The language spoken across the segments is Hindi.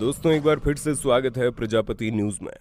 दोस्तों एक बार फिर से स्वागत है प्रजापति न्यूज में।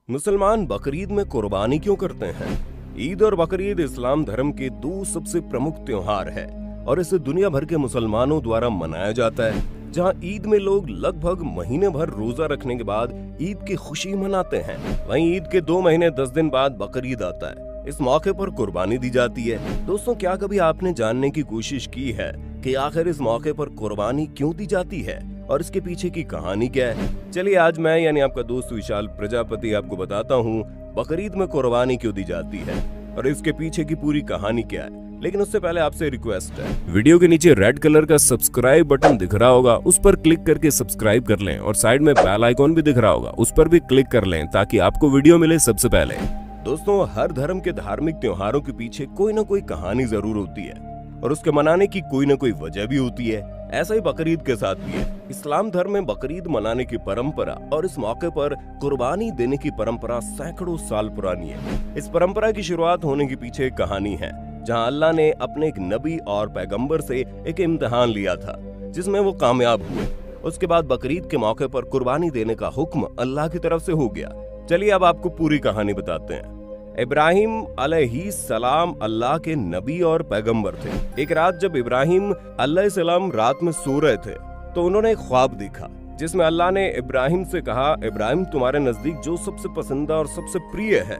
मुसलमान बकरीद में कुर्बानी क्यों करते हैं? ईद और बकरीद इस्लाम धर्म के दो सबसे प्रमुख त्योहार है और इसे दुनिया भर के मुसलमानों द्वारा मनाया जाता है। जहां ईद में लोग लगभग महीने भर रोजा रखने के बाद ईद की खुशी मनाते हैं, वहीं ईद के 2 महीने 10 दिन बाद बकरीद आता है। इस मौके पर कुर्बानी दी जाती है। दोस्तों, क्या कभी आपने जानने की कोशिश की है कि आखिर इस मौके पर कुर्बानी क्यों दी जाती है और इसके पीछे की कहानी क्या है? चलिए आज मैं यानी आपका दोस्त विशाल प्रजापति आपको बताता हूँ बकरीद में कुर्बानी क्यों दी जाती है और इसके पीछे की पूरी कहानी क्या है। लेकिन उससे पहले आपसे रिक्वेस्ट है, वीडियो के नीचे रेड कलर का सब्सक्राइब बटन दिख रहा होगा, उस पर क्लिक करके सब्सक्राइब कर लें और साइड में बेल आइकॉन भी दिख रहा होगा, उस पर भी क्लिक कर लें ताकि आपको वीडियो मिले सबसे पहले। दोस्तों, हर धर्म के धार्मिक त्योहारों के पीछे कोई ना कोई कहानी जरूर होती है और उसके मनाने की कोई ना कोई वजह भी होती है। ऐसा ही बकरीद के साथ भी है। इस्लाम धर्म में बकरीद मनाने की परंपरा और इस मौके पर कुर्बानी देने की परंपरा सैकड़ों साल पुरानी है। इस परंपरा की शुरुआत होने के पीछे एक कहानी है, जहां अल्लाह ने अपने एक नबी और पैगंबर से एक इम्तिहान लिया था जिसमें वो कामयाब हुए। उसके बाद बकरीद के मौके पर कुर्बानी देने का हुक्म अल्लाह की तरफ से हो गया। चलिए अब आपको पूरी कहानी बताते हैं। इब्राहिम अलैहिस्सलाम अल्लाह के नबी और पैगंबर थे। एक रात जब इब्राहिम अलैहिस्सलाम रात में सो रहे थे तो उन्होंने एक ख्वाब देखा जिसमें अल्लाह ने इब्राहिम से कहा, इब्राहिम तुम्हारे नजदीक जो सबसे पसंदीदा और सबसे प्रिय है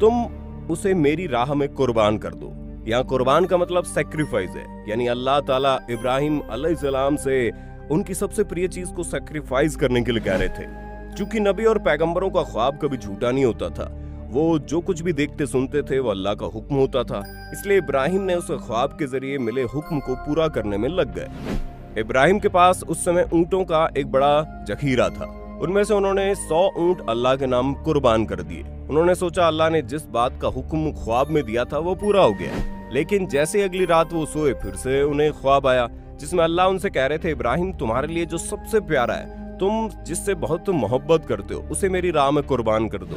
तुम उसे मेरी राह में कुर्बान कर दो। यहाँ कुर्बान का मतलब सैक्रिफाइस है, यानी अल्लाह ताला इब्राहिम अलैहिस्सलाम से उनकी सबसे प्रिय चीज को सैक्रिफाइस करने के लिए कह रहे थे। चूंकि नबी और पैगंबरों का ख्वाब कभी झूठा नहीं होता था, वो जो कुछ भी देखते सुनते थे वो अल्लाह का हुक्म होता था, इसलिए इब्राहिम ने उस ख्वाब के जरिए मिले हुक्म को पूरा करने में लग गए। इब्राहिम के पास उस समय ऊंटों का एक बड़ा जखीरा था। उनमें से उन्होंने 100 ऊंट अल्लाह के नाम कुर्बान कर दिए। उन्होंने सोचा अल्लाह ने जिस बात का हुक्म ख्वाब में दिया था वो पूरा हो गया। लेकिन जैसे अगली रात वो सोए, फिर से उन्हें ख्वाब आया जिसमें अल्लाह उनसे कह रहे थे, इब्राहिम तुम्हारे लिए जो सबसे प्यारा है, तुम जिससे बहुत मोहब्बत करते हो, उसे मेरी राह में कुर्बान कर दो।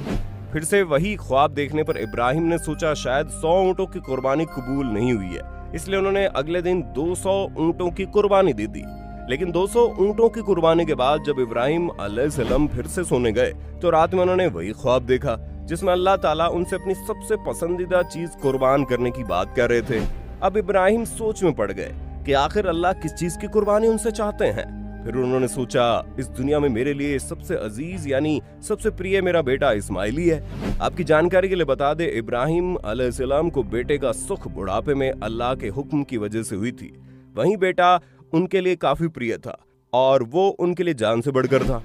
फिर से वही ख्वाब देखने पर इब्राहिम ने सोचा शायद 100 ऊंटों की कुर्बानी कबूल नहीं हुई है, इसलिए उन्होंने अगले दिन 200 ऊंटों की कुर्बानी दे दी। लेकिन 200 ऊंटों की कुर्बानी के बाद जब इब्राहिम अलैहिस्सलाम फिर से सोने गए तो रात में उन्होंने वही ख्वाब देखा जिसमें अल्लाह ताला उनसे अपनी सबसे पसंदीदा चीज कुर्बान करने की बात कर रहे थे। अब इब्राहिम सोच में पड़ गए कि आखिर अल्लाह किस चीज की कुर्बानी उनसे चाहते हैं। फिर उन्होंने सोचा, इस दुनिया में मेरे लिए सबसे अजीज यानी सबसे प्रिय मेरा बेटा इस्माइल ही है। आपकी जानकारी के लिए बता दे, इब्राहिम अलैहिस्सलाम को बेटे का सुख बुढ़ापे में अल्लाह के हुक्म की वजह से हुई थी। वहीं बेटा उनके लिए काफी प्रिय था और वो उनके लिए जान से बढ़कर था।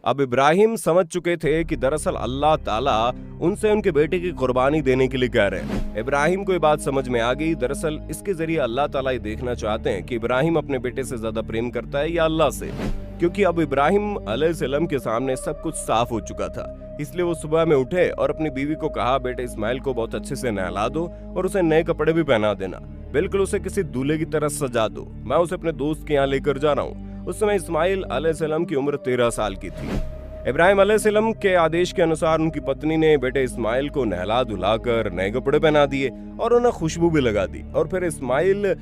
अब इब्राहिम समझ चुके थे कि दरअसल अल्लाह ताला उनसे उनके बेटे की कुर्बानी देने के लिए कह रहे हैं। इब्राहिम को ये बात समझ में आ गई। दरअसल इसके जरिए अल्लाह ताला ये देखना चाहते हैं कि इब्राहिम अपने बेटे से ज्यादा प्रेम करता है या अल्लाह से, क्योंकि अब इब्राहिम अलैहिस्सलाम के सामने सब कुछ साफ हो चुका था। इसलिए वो सुबह में उठे और अपनी बीवी को कहा, बेटे इस्माइल को बहुत अच्छे से नहला दो और उसे नए कपड़े भी पहना देना, बिल्कुल उसे किसी दूल्हे की तरह सजा दो, मैं उसे अपने दोस्त के यहाँ लेकर जा रहा हूँ। उस समय इस्माइल अलैहिस्सलाम की उम्र 13 साल की थी। इब्राहिम अलैहिस्सलाम के आदेश के अनुसार उनकी पत्नी ने बेटे इस्माइल को नहला धुलाकर नए कपड़े पहना दिए और उन्हें खुशबू भी लगा दी और फिर इस्माइल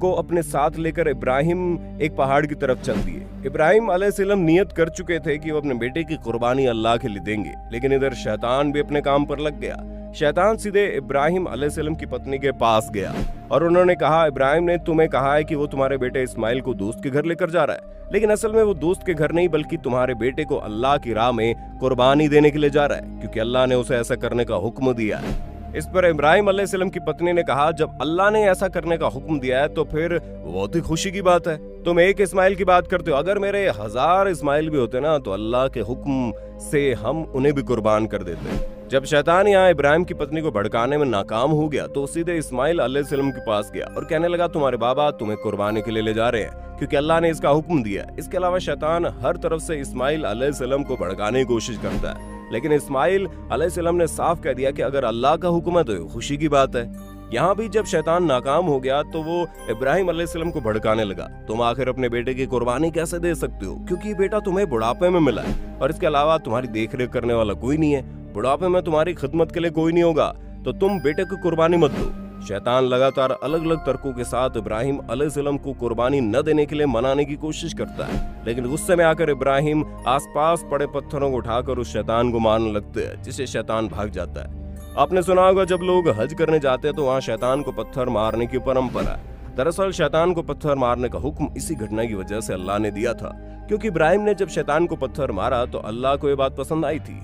को अपने साथ लेकर इब्राहिम एक पहाड़ की तरफ चल दिए। इब्राहिम अलैहिस्सलाम नियत कर चुके थे कि वो अपने बेटे की कुर्बानी अल्लाह के लिए देंगे, लेकिन इधर शैतान भी अपने काम पर लग गया। शैतान सीधे इब्राहिम अलैहिस्सलाम की पत्नी के पास गया और उन्होंने कहा, इब्राहिम ने तुम्हें कहा है कि वो तुम्हारे बेटे इस्माइल को दोस्त के घर लेकर जा रहा है, लेकिन असल में वो दोस्त के घर नहीं बल्कि तुम्हारे बेटे को अल्लाह की राह में कुर्बानी देने के लिए जा रहा है, क्योंकि अल्लाह ने उसे ऐसा करने का हुक्म दिया है। इस पर इब्राहिम अलैहिस्सलाम की पत्नी ने कहा, जब अल्लाह ने ऐसा करने का हुक्म दिया है तो फिर बहुत ही खुशी की बात है। तुम एक इस्माइल की बात करते हो, अगर मेरे 1000 इस्माइल भी होते ना तो अल्लाह के हुक्म से हम उन्हें भी कुर्बान कर देते। जब शैतान यहाँ इब्राहिम की पत्नी को भड़काने में नाकाम हो गया तो सीधे इस्माइल अलैहिस्सलाम के पास गया और कहने लगा, तुम्हारे बाबा तुम्हें कुर्बानी के लिए ले जा रहे हैं क्योंकि अल्लाह ने इसका हुक्म दिया। इसके अलावा शैतान हर तरफ से इस्माइल अलैहिस्सलाम को भड़काने की कोशिश करता है, लेकिन इस्माइल अलैहिस्सलाम ने साफ कह दिया कि अगर अल्लाह का हुक्म है तो ये खुशी की बात है। यहाँ भी जब शैतान नाकाम हो गया तो वो इब्राहिम अलैहिस्सलाम को भड़काने लगा, तुम आखिर अपने बेटे की कुर्बानी कैसे दे सकते हो, क्योंकि बेटा तुम्हें बुढ़ापे में मिला है और इसके अलावा तुम्हारी देखरेख करने वाला कोई नहीं है, बुढ़ापे में तुम्हारी खिदमत के लिए कोई नहीं होगा, तो तुम बेटे की कुर्बानी मत दो। शैतान लगातार अलग अलग तर्कों के साथ इब्राहिम अलैहिस्सलाम को कुर्बानी न देने के लिए मनाने की कोशिश करता है, लेकिन गुस्से में आकर इब्राहिम आसपास पड़े पत्थरों को उठाकर उस शैतान को मारने लगते हैं, जिससे शैतान भाग जाता है। आपने सुना होगा जब लोग हज करने जाते हैं तो वहाँ शैतान को पत्थर मारने की परंपरा है। दरअसल शैतान को पत्थर मारने का हुक्म इसी घटना की वजह से अल्लाह ने दिया था, क्योंकि इब्राहिम ने जब शैतान को पत्थर मारा तो अल्लाह को ये बात पसंद आई थी।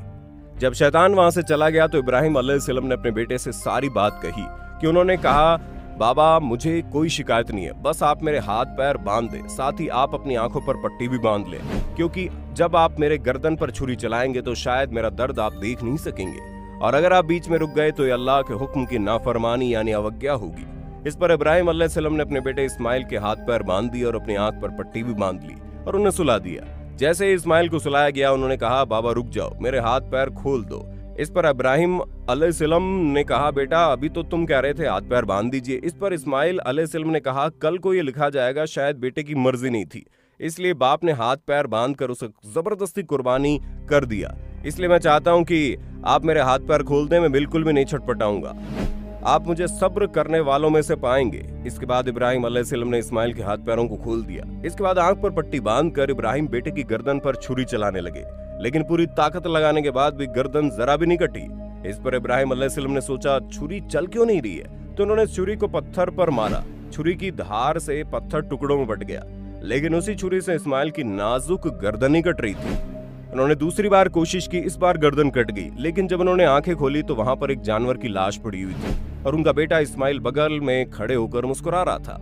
जब शैतान वहां से चला गया तो इब्राहिम अलैहिस्सलाम ने अपने बेटे से सारी बात कही कि उन्होंने कहा, बाबा मुझे कोई शिकायत नहीं है, बस आप मेरे हाथ पैर बांध दे, साथ ही आप अपनी आंखों पर पट्टी भी बांध ले, क्योंकि जब आप मेरे गर्दन पर छुरी चलाएंगे तो शायद मेरा दर्द आप देख नहीं सकेंगे, और अगर आप बीच में रुक गए तो ये अल्लाह के हुक्म की नाफरमानी यानी अवज्ञा होगी। इस पर इब्राहिम अलैहिस्सलाम ने अपने बेटे इस्माइल के हाथ पैर बांध दिए और अपनी आंख पर पट्टी भी बांध ली और उन्हें सुला दिया। जैसे ही इस्माइल को सुलाया गया उन्होंने कहा, बाबा रुक जाओ, मेरे हाथ पैर खोल दो। इस पर इब्राहिम अलैहिस्सलाम ने कहा, बेटा अभी तो तुम कह रहे थे हाथ पैर बांध दीजिए। इस पर इस्माइल अलैहिस्सलाम ने कहा, कल को ये लिखा जाएगा शायद बेटे की मर्जी नहीं थी, इसलिए बाप ने हाथ पैर बांध कर उसे जबरदस्ती कुर्बानी कर दिया। इसलिए मैं चाहता हूं कि आप मेरे हाथ पैर खोल दें, मैं बिल्कुल भी नहीं छटपटाऊंगा, आप मुझे सब्र करने वालों में से पाएंगे। इसके बाद इब्राहिम अलैहिस्सलाम ने इस्माइल के हाथ पैरों को खोल दिया। इसके बाद आंख पर पट्टी बांधकर इब्राहिम बेटे की गर्दन पर छुरी चलाने लगे, लेकिन पूरी ताकत लगाने के बाद भी गर्दन जरा भी नहीं कटी। इस पर इब्राहिम अलैहिस्सलाम ने सोचा छुरी चल क्यों नहीं रही है, तो उन्होंने छुरी को पत्थर पर मारा। छुरी की धार से पत्थर टुकड़ों में बट गया, लेकिन उसी छुरी से इस्माइल की नाजुक गर्दन ही कट रही थी। उन्होंने दूसरी बार कोशिश की, इस बार गर्दन कट गई, लेकिन जब उन्होंने आंखें खोली तो वहां पर एक जानवर की लाश पड़ी हुई थी और उनका बेटा इस्माइल बगल में खड़े होकर मुस्कुरा रहा था।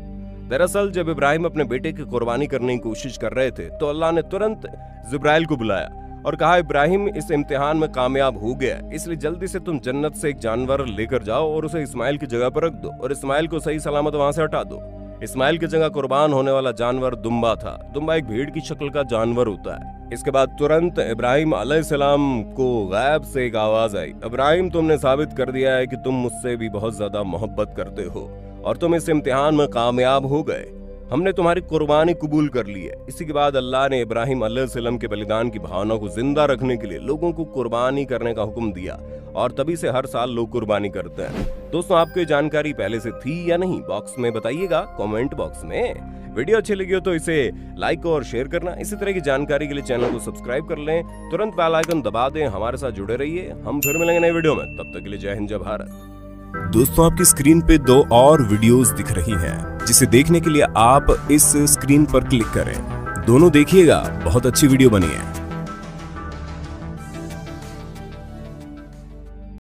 दरअसल जब इब्राहिम अपने बेटे की कुर्बानी करने की कोशिश कर रहे थे तो अल्लाह ने तुरंत जिब्राइल को बुलाया और कहा, इब्राहिम इस इम्तिहान में कामयाब हो गया, इसलिए जल्दी से तुम जन्नत से एक जानवर लेकर जाओ और उसे इस्माइल की जगह पर रख दो और इस्माइल को सही सलामत वहां से हटा दो। इस्माइल की जगह कुर्बान होने वाला जानवर दुम्बा था। दुम्बा एक भेड़ की शक्ल का जानवर होता है। इसके बाद तुरंत इब्राहिम अलैहिस्सलाम को गैब से एक आवाज आई, इब्राहिम तुमने साबित कर दिया है कि तुम मुझसे भी बहुत ज्यादा मोहब्बत करते हो और तुम इस इम्तिहान में कामयाब हो गए, हमने तुम्हारी कुर्बानी कबूल कर ली है। इसी के बाद अल्लाह ने इब्राहिम अलैहिस्सलाम के बलिदान की भावना को जिंदा रखने के लिए लोगों को कुर्बानी करने का हुक्म दिया और तभी से हर साल लोग कुर्बानी करते हैं। दोस्तों आपको ये जानकारी पहले से थी या नहीं, बॉक्स में बताइएगा, कमेंट बॉक्स में। वीडियो अच्छी लगी हो तो इसे लाइक और शेयर करना। इसी तरह की जानकारी के लिए चैनल को सब्सक्राइब कर लें, तुरंत बेल आइकन दबा दें, हमारे साथ जुड़े रहिए। हम फिर मिलेंगे नए वीडियो में, तब तक के लिए जय हिंद जय भारत। दोस्तों आपकी स्क्रीन पे 2 और वीडियोस दिख रही हैं, जिसे देखने के लिए आप इस स्क्रीन पर क्लिक करें। दोनों देखिएगा, बहुत अच्छी वीडियो बनी है।